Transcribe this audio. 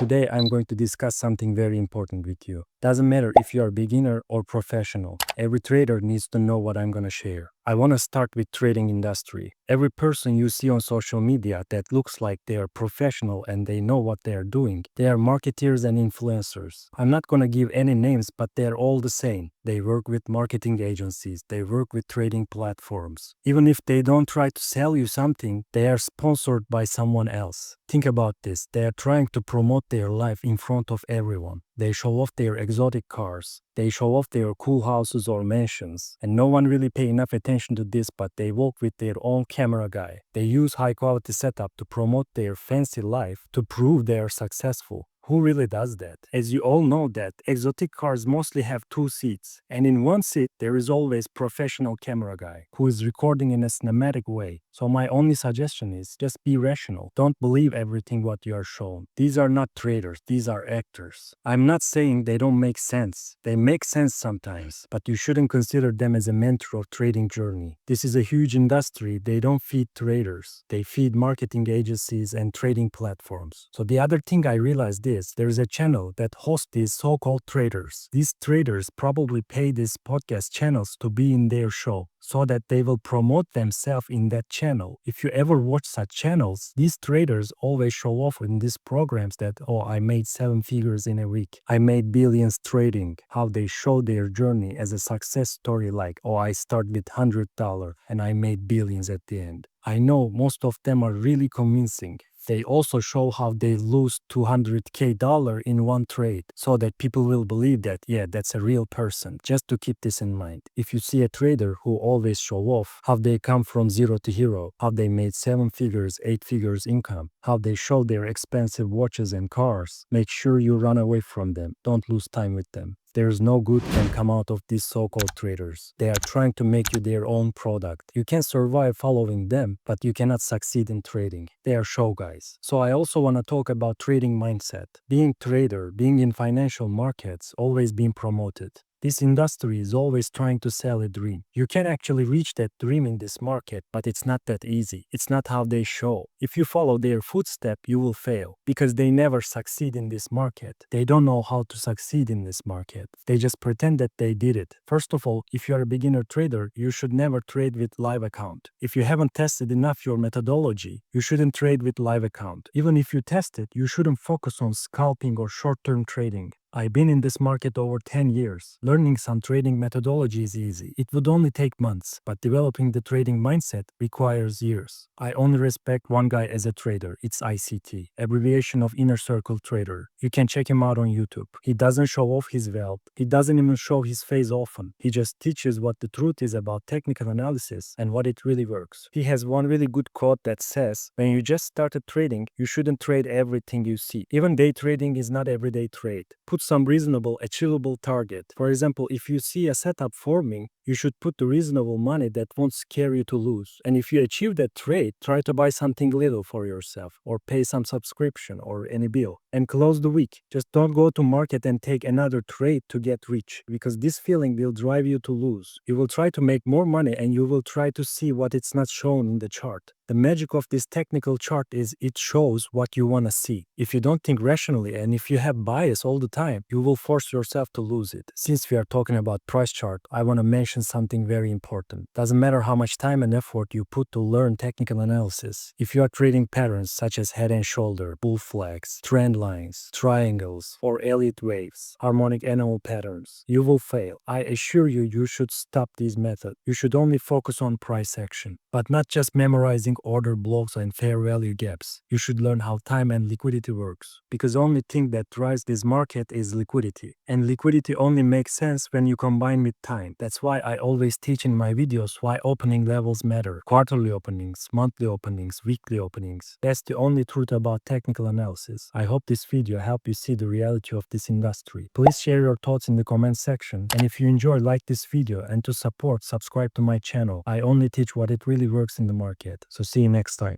Today I'm going to discuss something very important with you. Doesn't matter if you are beginner or professional. Every trader needs to know what I'm going to share. I want to start with trading industry. Every person you see on social media that looks like they are professional and they know what they are doing, they are marketeers and influencers. I'm not going to give any names, but they are all the same. They work with marketing agencies. They work with trading platforms. Even if they don't try to sell you something, they are sponsored by someone else. Think about this. They are trying to promote their life in front of everyone. They show off their exotic cars. They show off their cool houses or mansions. And no one really pay enough attention to this, but they work with their own camera guy. They use high quality setup to promote their fancy life to prove they are successful. Who really does that? As you all know that exotic cars mostly have two seats, and in one seat there is always professional camera guy who is recording in a cinematic way. So my only suggestion is just be rational. Don't believe everything what you are shown. These are not traders, these are actors. I'm not saying they don't make sense. They make sense sometimes, but you shouldn't consider them as a mentor of trading journey. This is a huge industry. They don't feed traders. They feed marketing agencies and trading platforms. So the other thing I realized is there is a channel that hosts these so-called traders. These traders probably pay these podcast channels to be in their show so that they will promote themselves in that channel. If you ever watch such channels, these traders always show off in these programs that, oh, I made 7 figures in a week. I made billions trading. How they show their journey as a success story like, oh, I started with $100 and I made billions at the end. I know most of them are really convincing. They also show how they lose $200K in one trade so that people will believe that, yeah, that's a real person. Just to keep this in mind. If you see a trader who always show off how they come from zero to hero, how they made 7 figures, 8 figures income, how they show their expensive watches and cars, make sure you run away from them. Don't lose time with them. There's no good can come out of these so-called traders. They are trying to make you their own product. You can survive following them, but you cannot succeed in trading. They are show guys. So I also want to talk about trading mindset. Being trader, being in financial markets, always being promoted. This industry is always trying to sell a dream. You can actually reach that dream in this market, but it's not that easy. It's not how they show. If you follow their footstep, you will fail because they never succeed in this market. They don't know how to succeed in this market. They just pretend that they did it. First of all, if you are a beginner trader, you should never trade with live account. If you haven't tested enough your methodology, you shouldn't trade with live account. Even if you test it, you shouldn't focus on scalping or short-term trading. I've been in this market over 10 years. Learning some trading methodology is easy. It would only take months, but developing the trading mindset requires years. I only respect one guy as a trader. It's ICT, abbreviation of Inner Circle Trader. You can check him out on YouTube. He doesn't show off his wealth. He doesn't even show his face often. He just teaches what the truth is about technical analysis and what it really works. He has one really good quote that says, when you just started trading, you shouldn't trade everything you see. Even day trading is not everyday trade. Put some reasonable, achievable target. For example, if you see a setup forming, you should put the reasonable money that won't scare you to lose. And if you achieve that trade, try to buy something little for yourself or pay some subscription or any bill and close the week. Just don't go to market and take another trade to get rich because this feeling will drive you to lose. You will try to make more money and you will try to see what it's not shown in the chart. The magic of this technical chart is it shows what you want to see. If you don't think rationally and if you have bias all the time, you will force yourself to lose it. Since we are talking about price chart, I want to mention something very important. Doesn't matter how much time and effort you put to learn technical analysis. If you are trading patterns such as head and shoulder, bull flags, trend lines, triangles, or Elliott waves, harmonic annual patterns, you will fail. I assure you, you should stop these methods. You should only focus on price action, but not just memorizing order blocks and fair value gaps. You should learn how time and liquidity works, because the only thing that drives this market is liquidity. And liquidity only makes sense when you combine with time. That's why I always teach in my videos why opening levels matter. Quarterly openings, monthly openings, weekly openings. That's the only truth about technical analysis. I hope this video helped you see the reality of this industry. Please share your thoughts in the comment section. And if you enjoy, like this video, and to support, subscribe to my channel. I only teach what it really works in the market. So see you next time.